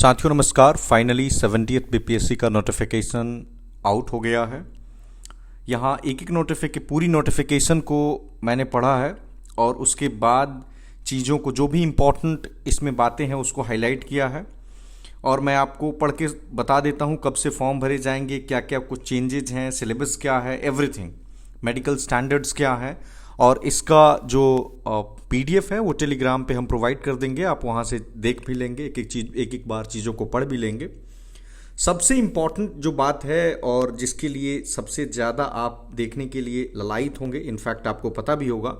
साथियों नमस्कार। Finally 70th BPSC का नोटिफिकेशन आउट हो गया है। यहाँ एक एक पूरी नोटिफिकेशन को मैंने पढ़ा है और उसके बाद चीज़ों को जो भी इम्पोर्टेंट इसमें बातें हैं उसको हाईलाइट किया है और मैं आपको पढ़ के बता देता हूँ कब से फॉर्म भरे जाएंगे, क्या क्या कुछ चेंजेज हैं, सिलेबस क्या है, एवरीथिंग, मेडिकल स्टैंडर्ड्स क्या है। और इसका जो पीडीएफ है वो टेलीग्राम पे हम प्रोवाइड कर देंगे, आप वहाँ से देख भी लेंगे, एक एक बार चीज़ों को पढ़ भी लेंगे। सबसे इम्पॉर्टेंट जो बात है और जिसके लिए सबसे ज़्यादा आप देखने के लिए ललायित होंगे, इनफैक्ट आपको पता भी होगा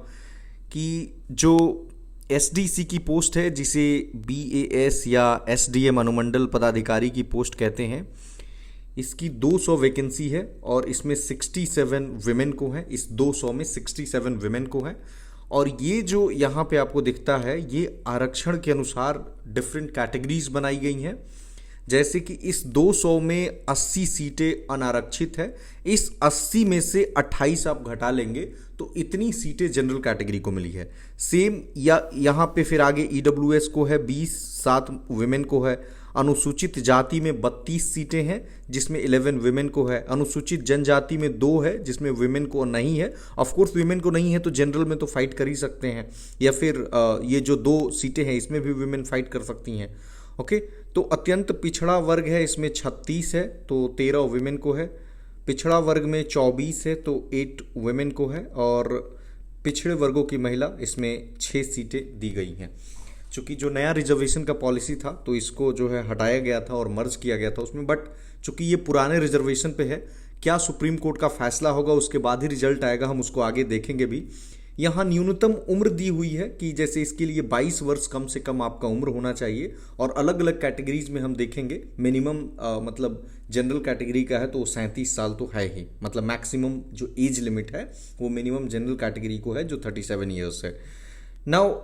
कि जो एसडीसी की पोस्ट है जिसे बीएएस या एसडीएम अनुमंडल पदाधिकारी की पोस्ट कहते हैं, इसकी 200 वैकेंसी है और इसमें 67 विमेन को है। इस 200 में 67 विमेन को है और ये जो यहाँ पे आपको दिखता है ये आरक्षण के अनुसार डिफरेंट कैटेगरीज बनाई गई हैं। जैसे कि इस 200 में 80 सीटें अनारक्षित है, इस 80 में से 28 आप घटा लेंगे तो इतनी सीटें जनरल कैटेगरी को मिली है। सेम या यहाँ पे फिर आगे ईडब्ल्यूएस को है 20, 7 विमेन को है। अनुसूचित जाति में 32 सीटें हैं जिसमें 11 विमेन को है। अनुसूचित जनजाति में 2 है जिसमें विमेन को नहीं है। ऑफ कोर्स विमेन को नहीं है तो जनरल में तो फाइट कर ही सकते हैं, या फिर ये जो 2 सीटें हैं इसमें भी विमेन फाइट कर सकती हैं। ओके, तो अत्यंत पिछड़ा वर्ग है, इसमें 36 है तो 13 विमेन को है। पिछड़ा वर्ग में 24 है तो 8 विमेन को है और पिछड़े वर्गों की महिला इसमें 6 सीटें दी गई हैं। चूँकि जो नया रिजर्वेशन का पॉलिसी था तो इसको जो है हटाया गया था और मर्ज किया गया था उसमें, बट चूँकि ये पुराने रिजर्वेशन पे है, क्या सुप्रीम कोर्ट का फैसला होगा उसके बाद ही रिजल्ट आएगा, हम उसको आगे देखेंगे भी। यहाँ न्यूनतम उम्र दी हुई है कि जैसे इसके लिए 22 वर्ष कम से कम आपका उम्र होना चाहिए और अलग अलग कैटेगरीज में हम देखेंगे मिनिमम मतलब जनरल कैटेगरी का है तो 37 साल तो है ही, मतलब मैक्सिमम जो एज लिमिट है वो मिनिमम जनरल कैटेगरी को है जो 37 ईयर्स है। नाउ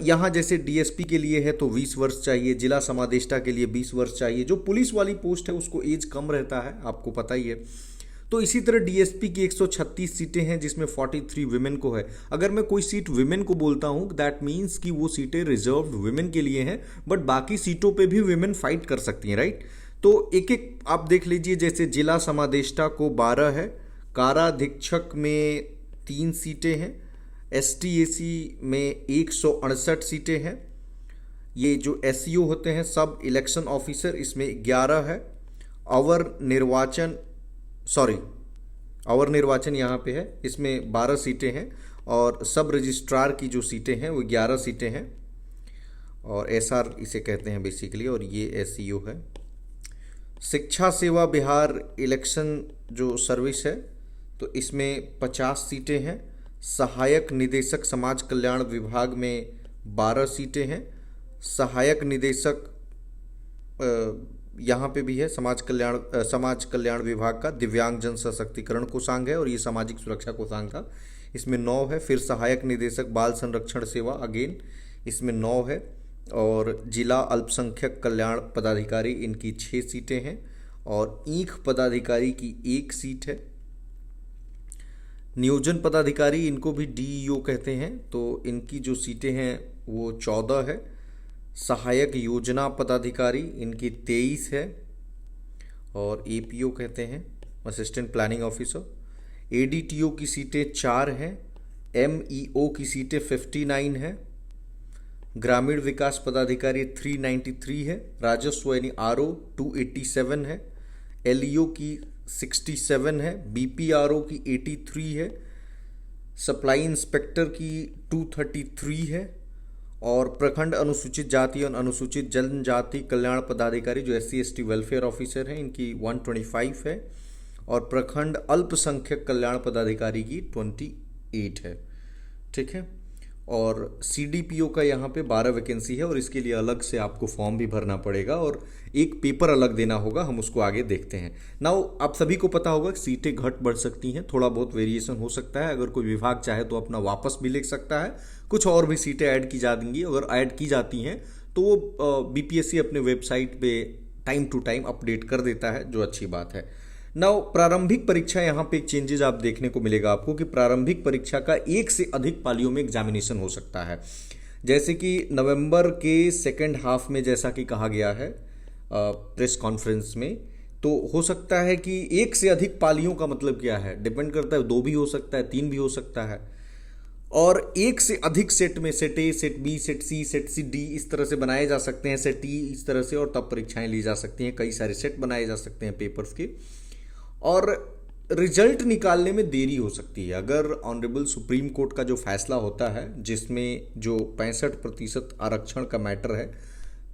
यहाँ जैसे डीएसपी के लिए है तो 20 वर्ष चाहिए, जिला समादेष्टा के लिए 20 वर्ष चाहिए। जो पुलिस वाली पोस्ट है उसको एज कम रहता है, आपको पता ही है। तो इसी तरह डीएसपी की 136 सीटें हैं जिसमें 43 विमेन को है। अगर मैं कोई सीट विमेन को बोलता हूँ दैट मीन्स कि वो सीटें रिजर्व्ड विमेन के लिए हैं, बट बाकी सीटों पे भी विमेन फाइट कर सकती हैं, राइट। तो एक एक आप देख लीजिए, जैसे जिला समादेष्टा को 12 है, काराधीक्षक में 3 सीटें हैं, एसटीएसी में 168 सीटें हैं। ये जो एसईओ होते हैं सब इलेक्शन ऑफिसर, इसमें 11 है। अवर निर्वाचन यहाँ पे है, इसमें 12 सीटें हैं और सब रजिस्ट्रार की जो सीटें हैं वो 11 सीटें हैं और एसआर इसे कहते हैं बेसिकली, और ये एसईओ है। शिक्षा सेवा बिहार इलेक्शन जो सर्विस है तो इसमें 50 सीटें हैं। सहायक निदेशक समाज कल्याण विभाग में 12 सीटें हैं। सहायक निदेशक यहाँ पे भी है समाज कल्याण विभाग का, दिव्यांग जन सशक्तिकरण कोषांग है और ये सामाजिक सुरक्षा कोषांग था, इसमें 9 है। फिर सहायक निदेशक बाल संरक्षण सेवा अगेन इसमें 9 है और जिला अल्पसंख्यक कल्याण पदाधिकारी इनकी 6 सीटें हैं और ईंख पदाधिकारी की 1 सीट है। नियोजन पदाधिकारी इनको भी डीईओ कहते हैं तो इनकी जो सीटें हैं वो 14 है। सहायक योजना पदाधिकारी इनकी 23 है और एपीओ कहते हैं, असिस्टेंट प्लानिंग ऑफिसर। एडीटीओ की सीटें 4 हैं। एमईओ की सीटें 59 है। ग्रामीण विकास पदाधिकारी 393 है। राजस्व यानी आरओ 287 है। एलईओ की 67 है। बीपीआरओ की 83 है। सप्लाई इंस्पेक्टर की 233 है और प्रखंड अनुसूचित जाति और अनुसूचित जनजाति कल्याण पदाधिकारी जो एससी एसटी वेलफेयर ऑफिसर हैं इनकी 125 है और प्रखंड अल्पसंख्यक कल्याण पदाधिकारी की 28 है, ठीक है। और सीडीपीओ का यहाँ पे 12 वैकेंसी है और इसके लिए अलग से आपको फॉर्म भी भरना पड़ेगा और एक पेपर अलग देना होगा, हम उसको आगे देखते हैं। नाउ आप सभी को पता होगा कि सीटें घट बढ़ सकती हैं, थोड़ा बहुत वेरिएशन हो सकता है। अगर कोई विभाग चाहे तो अपना वापस भी ले सकता है, कुछ और भी सीटें ऐड की जा देंगी। अगर ऐड की जाती हैं तो वो बीपीएससी अपने वेबसाइट पे टाइम टू टाइम अपडेट कर देता है, जो अच्छी बात है। नाउ प्रारंभिक परीक्षा, यहाँ पे एक चेंजेस आप देखने को मिलेगा आपको कि प्रारंभिक परीक्षा का 1 से अधिक पालियों में एग्जामिनेशन हो सकता है। जैसे कि नवंबर के सेकेंड हाफ में जैसा कि कहा गया है प्रेस कॉन्फ्रेंस में। तो हो सकता है कि एक से अधिक पालियों का मतलब क्या है, डिपेंड करता है, 2 भी हो सकता है, 3 भी हो सकता है, और एक से अधिक सेट में set A, set B, set C, set C D इस तरह से बनाए जा सकते हैं, सेट ई इस तरह से, और तब परीक्षाएं ली जा सकती हैं। कई सारे सेट बनाए जा सकते हैं पेपर्स के, और रिजल्ट निकालने में देरी हो सकती है। अगर ऑनरेबल सुप्रीम कोर्ट का जो फैसला होता है जिसमें जो 65% आरक्षण का मैटर है,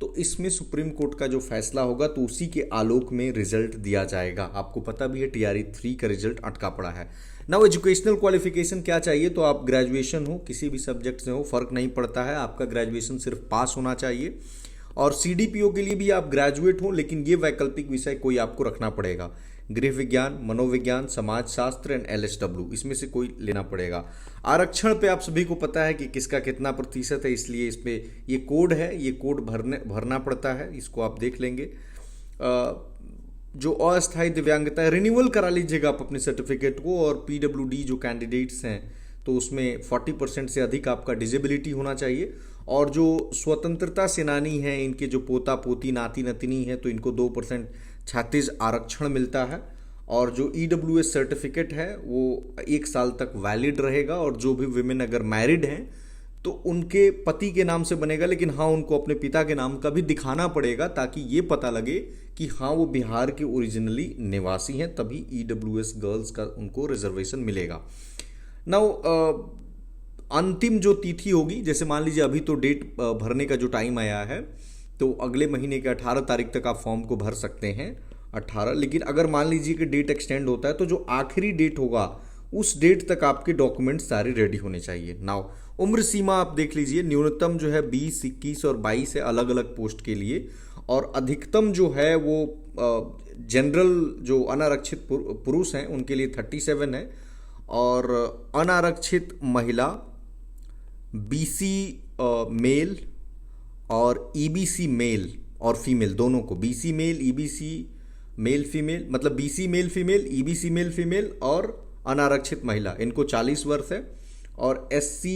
तो इसमें सुप्रीम कोर्ट का जो फैसला होगा तो उसी के आलोक में रिजल्ट दिया जाएगा। आपको पता भी है TRE 3 का रिजल्ट अटका पड़ा है। नाउ एजुकेशनल क्वालिफिकेशन क्या चाहिए, तो आप ग्रेजुएशन हो, किसी भी सब्जेक्ट से हो, फर्क नहीं पड़ता है, आपका ग्रेजुएशन सिर्फ पास होना चाहिए। और CDPO के लिए भी आप ग्रेजुएट हो, लेकिन ये वैकल्पिक विषय कोई आपको रखना पड़ेगा, गृह विज्ञान, मनोविज्ञान, समाजशास्त्र एंड LSW, इसमें से कोई लेना पड़ेगा। आरक्षण पे आप सभी को पता है कि किसका कितना प्रतिशत है, इसलिए इस पे ये कोड है, ये कोड भरना पड़ता है, इसको आप देख लेंगे। जो अस्थायी दिव्यांगता है, रिन्यूअल करा लीजिएगा आप अपने सर्टिफिकेट को, और PWD जो कैंडिडेट्स हैं तो उसमें 40% से अधिक आपका डिजेबिलिटी होना चाहिए। और जो स्वतंत्रता सेनानी हैं, इनके जो पोता पोती नाती नतनी है, तो इनको 2% छातीस आरक्षण मिलता है। और जो EWS सर्टिफिकेट है वो 1 साल तक वैलिड रहेगा। और जो भी विमेन अगर मैरिड हैं तो उनके पति के नाम से बनेगा, लेकिन हाँ उनको अपने पिता के नाम का भी दिखाना पड़ेगा, ताकि ये पता लगे कि हाँ वो बिहार के ओरिजिनली निवासी हैं, तभी EWS गर्ल्स का उनको रिजर्वेशन मिलेगा। नाउ अंतिम जो तिथि होगी, जैसे मान लीजिए अभी तो डेट भरने का जो टाइम आया है, तो अगले महीने के 18 तारीख तक आप फॉर्म को भर सकते हैं, 18। लेकिन अगर मान लीजिए कि डेट एक्सटेंड होता है तो जो आखिरी डेट होगा उस डेट तक आपके डॉक्यूमेंट सारे रेडी होने चाहिए। नाउ उम्र सीमा आप देख लीजिए, न्यूनतम जो है 20, 21 और 22 है अलग अलग पोस्ट के लिए, और अधिकतम जो है वो जनरल जो अनारक्षित पुरुष हैं उनके लिए 37 है, और अनारक्षित महिला, BC मेल और EBC मेल और फीमेल दोनों को, BC male, EBC male female, मतलब BC male female, EBC male female और अनारक्षित महिला, इनको 40 वर्ष है। और SC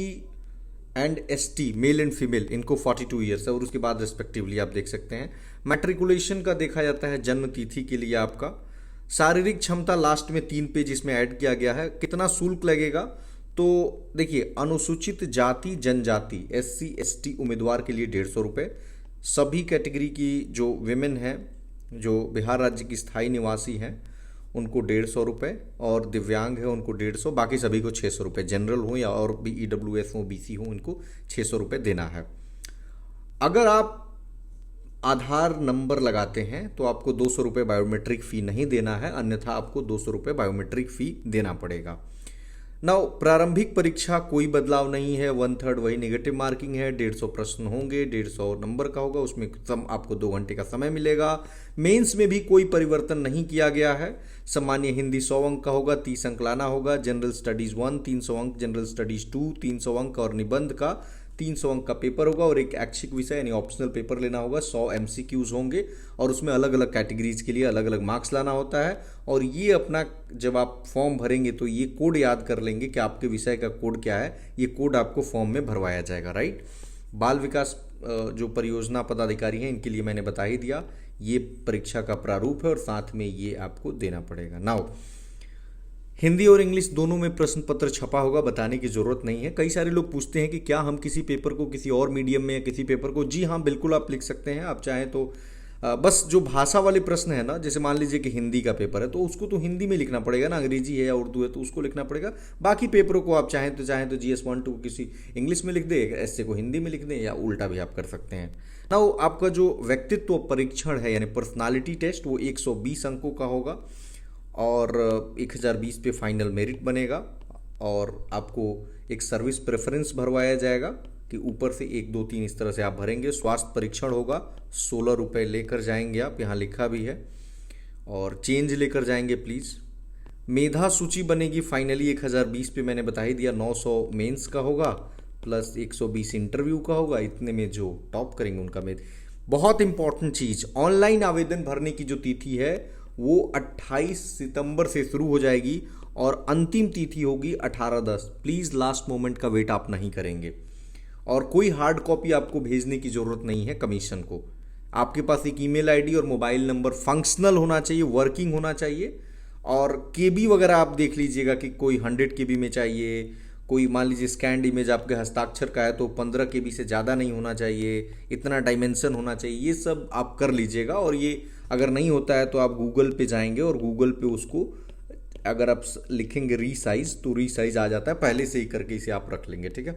and ST male and female, इनको 42 ईयर्स है, और उसके बाद रिस्पेक्टिवली आप देख सकते हैं। मैट्रिकुलेशन का देखा जाता है जन्म तिथि के लिए आपका। शारीरिक क्षमता लास्ट में 3 पेज इसमें ऐड किया गया है। कितना शुल्क लगेगा, तो देखिए अनुसूचित जाति जनजाति SC ST उम्मीदवार के लिए 150 रुपये, सभी कैटेगरी की जो विमेन हैं जो बिहार राज्य की स्थायी निवासी हैं उनको 150 रुपये, और दिव्यांग है उनको 150, बाकी सभी को 600 रुपये, जनरल हो या और भी EWS हो, BC हो, इनको 600 रुपये देना है। अगर आप आधार नंबर लगाते हैं तो आपको 200 रुपये बायोमेट्रिक फ़ी नहीं देना है, अन्यथा आपको 200 रुपये बायोमेट्रिक फ़ी देना पड़ेगा। नाउ प्रारंभिक परीक्षा कोई बदलाव नहीं है, 1/3 वही नेगेटिव मार्किंग है, 150 प्रश्न होंगे, 150 नंबर का होगा, उसमें आपको 2 घंटे का समय मिलेगा। मेंस में भी कोई परिवर्तन नहीं किया गया है। सामान्य हिंदी 100 अंक का होगा, 30 अंक लाना होगा। जनरल स्टडीज़ 1 300 अंक, जनरल स्टडीज़ 2 300 अंक, और निबंध का 300 अंक का पेपर होगा, और एक ऐच्छिक विषय यानी ऑप्शनल पेपर लेना होगा। 100 MCQs होंगे, और उसमें अलग अलग कैटेगरीज के लिए अलग अलग मार्क्स लाना होता है। और ये अपना जब आप फॉर्म भरेंगे तो ये कोड याद कर लेंगे कि आपके विषय का कोड क्या है, ये कोड आपको फॉर्म में भरवाया जाएगा, राइट। बाल विकास जो परियोजना पदाधिकारी हैं इनके लिए मैंने बता ही दिया, ये परीक्षा का प्रारूप है, और साथ में ये आपको देना पड़ेगा। नाउ हिंदी और इंग्लिश दोनों में प्रश्न पत्र छपा होगा, बताने की ज़रूरत नहीं है। कई सारे लोग पूछते हैं कि क्या हम किसी पेपर को किसी और मीडियम में या किसी पेपर को, जी हाँ बिल्कुल आप लिख सकते हैं। आप चाहें तो बस जो भाषा वाले प्रश्न है ना, जैसे मान लीजिए कि हिंदी का पेपर है तो उसको तो हिंदी में लिखना पड़ेगा ना, अंग्रेजी है या उर्दू है तो उसको लिखना पड़ेगा। बाकी पेपरों को आप चाहें तो GS 1 2 किसी इंग्लिश में लिख दें, ऐसे को हिंदी में लिख दें, या उल्टा भी आप कर सकते हैं ना। आपका जो व्यक्तित्व परीक्षण है यानी पर्सनालिटी टेस्ट, वो 120 अंकों का होगा, और 1020 पे फाइनल मेरिट बनेगा। और आपको एक सर्विस प्रेफरेंस भरवाया जाएगा कि ऊपर से 1 2 3 इस तरह से आप भरेंगे। स्वास्थ्य परीक्षण होगा, 16 रुपये लेकर जाएंगे आप, यहाँ लिखा भी है, और चेंज लेकर जाएंगे प्लीज़। मेधा सूची बनेगी फाइनली 1020 पे, मैंने बता ही दिया। 900 मेंस का होगा प्लस 120 इंटरव्यू का होगा, इतने में जो टॉप करेंगे उनका बहुत इंपॉर्टेंट चीज़, ऑनलाइन आवेदन भरने की जो तिथि है वो 28 सितंबर से शुरू हो जाएगी, और अंतिम तिथि होगी 18/10। प्लीज़ लास्ट मोमेंट का वेट आप नहीं करेंगे, और कोई हार्ड कॉपी आपको भेजने की ज़रूरत नहीं है कमीशन को। आपके पास एक ईमेल आईडी और मोबाइल नंबर फंक्शनल होना चाहिए, वर्किंग होना चाहिए। और केबी वगैरह आप देख लीजिएगा कि कोई 100 केबी में चाहिए, कोई मान लीजिए स्कैंड इमेज आपके हस्ताक्षर का है तो 15 केबी से ज़्यादा नहीं होना चाहिए, इतना डायमेंशन होना चाहिए, ये सब आप कर लीजिएगा। और ये अगर नहीं होता है तो आप गूगल पे जाएंगे और गूगल पे उसको अगर आप लिखेंगे रीसाइज तो रीसाइज आ जाता है, पहले से ही करके इसे आप रख लेंगे, ठीक है।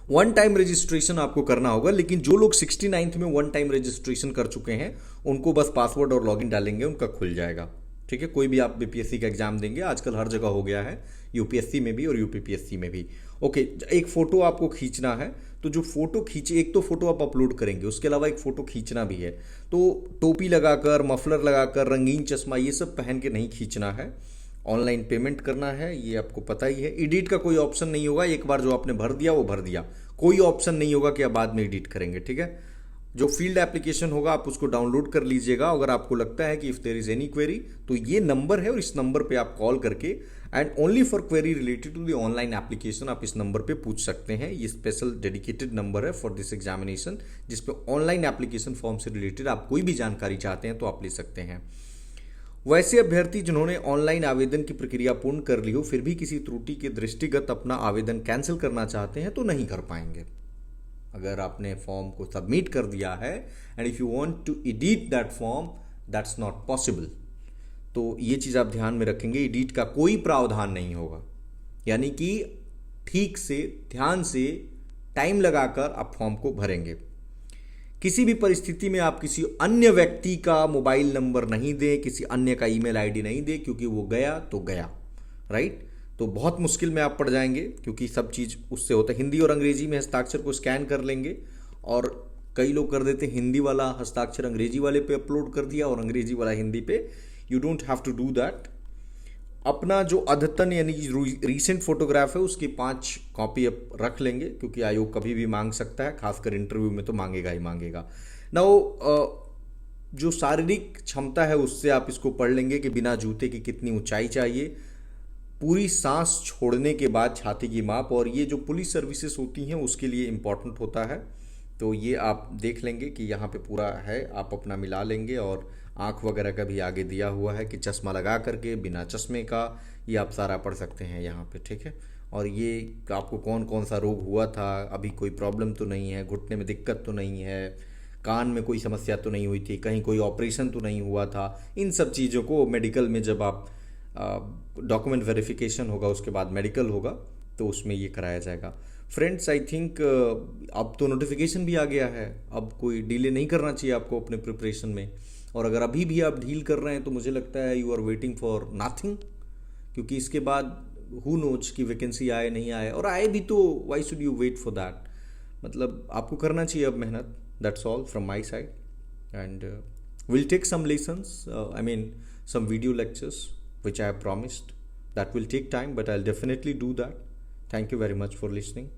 वन टाइम रजिस्ट्रेशन आपको करना होगा, लेकिन जो लोग 69th में वन टाइम रजिस्ट्रेशन कर चुके हैं उनको बस पासवर्ड और लॉगिन डालेंगे, उनका खुल जाएगा, ठीक है। कोई भी आप बीपीएससी का एग्जाम देंगे, आजकल हर जगह हो गया है, यूपीएससी में भी और यूपीपीएससी में भी। ओके, एक फ़ोटो आपको खींचना है, तो जो फ़ोटो खींचे, एक तो फ़ोटो आप अपलोड करेंगे, उसके अलावा एक फ़ोटो खींचना भी है। तो टोपी लगाकर, मफलर लगाकर, रंगीन चश्मा ये सब पहन के नहीं खींचना है। ऑनलाइन पेमेंट करना है, ये आपको पता ही है। एडिट का कोई ऑप्शन नहीं होगा, एक बार जो आपने भर दिया वो भर दिया, कोई ऑप्शन नहीं होगा कि आप बाद में एडिट करेंगे, ठीक है। जो फील्ड एप्लीकेशन होगा आप उसको डाउनलोड कर लीजिएगा। अगर आपको लगता है कि if there is any query तो ये नंबर है और इस नंबर पे आप कॉल करके and only for query related to the online application आप इस नंबर पे पूछ सकते हैं। ये स्पेशल डेडिकेटेड नंबर है फॉर दिस एग्जामिनेशन, जिसपे ऑनलाइन एप्लीकेशन फॉर्म से रिलेटेड आप कोई भी जानकारी चाहते हैं तो आप ले सकते हैं। वैसे अभ्यर्थी जिन्होंने ऑनलाइन आवेदन की प्रक्रिया पूर्ण कर ली हो फिर भी किसी त्रुटि के दृष्टिगत अपना आवेदन कैंसिल करना चाहते हैं तो नहीं कर पाएंगे। अगर आपने फॉर्म को सबमिट कर दिया है and if you want to edit that form, that's not possible. तो ये चीज़ आप ध्यान में रखेंगे, एडिट का कोई प्रावधान नहीं होगा। यानी कि ठीक से, ध्यान से, टाइम लगाकर आप फॉर्म को भरेंगे। किसी भी परिस्थिति में आप किसी अन्य व्यक्ति का मोबाइल नंबर नहीं दें, किसी अन्य का ईमेल आईडी नहीं दें, क्योंकि वो गया तो गया, राइट। तो बहुत मुश्किल में आप पड़ जाएंगे, क्योंकि सब चीज़ उससे होता है। हिंदी और अंग्रेजी में हस्ताक्षर को स्कैन कर लेंगे, और कई लोग कर देते हैं हिंदी वाला हस्ताक्षर अंग्रेजी वाले पे अपलोड कर दिया और अंग्रेजी वाला हिंदी पे। You don't have to do that. अपना जो अद्यतन यानी रीसेंट फोटोग्राफ है उसकी 5 कॉपी आप रख लेंगे, क्योंकि आयोग कभी भी मांग सकता है, खासकर इंटरव्यू में तो मांगेगा ही मांगेगा ना। वो जो शारीरिक क्षमता है उससे आप इसको पढ़ लेंगे कि बिना जूते की कितनी ऊंचाई चाहिए, पूरी सांस छोड़ने के बाद छाती की माप, और ये जो पुलिस सर्विसेज होती हैं उसके लिए इम्पॉर्टेंट होता है। तो ये आप देख लेंगे कि यहाँ पे पूरा है, आप अपना मिला लेंगे। और आँख वगैरह का भी आगे दिया हुआ है कि चश्मा लगा करके, बिना चश्मे का, ये आप सारा पढ़ सकते हैं यहाँ पे, ठीक है। और ये आपको कौन कौन सा रोग हुआ था, अभी कोई प्रॉब्लम तो नहीं है, घुटने में दिक्कत तो नहीं है, कान में कोई समस्या तो नहीं हुई थी, कहीं कोई ऑपरेशन तो नहीं हुआ था। इन सब चीज़ों को मेडिकल में जब आप डॉक्यूमेंट वेरिफिकेशन होगा उसके बाद मेडिकल होगा तो उसमें ये कराया जाएगा। फ्रेंड्स, आई थिंक अब तो नोटिफिकेशन भी आ गया है, अब कोई डिले नहीं करना चाहिए आपको अपने प्रिपरेशन में। और अगर अभी भी आप ढील कर रहे हैं तो मुझे लगता है you are waiting for nothing, क्योंकि इसके बाद हु नोज कि वैकेंसी आए नहीं आए, और आए भी तो why should you wait for that. मतलब आपको करना चाहिए अब मेहनत। That's all from my side, and will take some lessons, I mean some video lectures which I have promised. That will take time, but I'll definitely do that. Thank you very much for listening.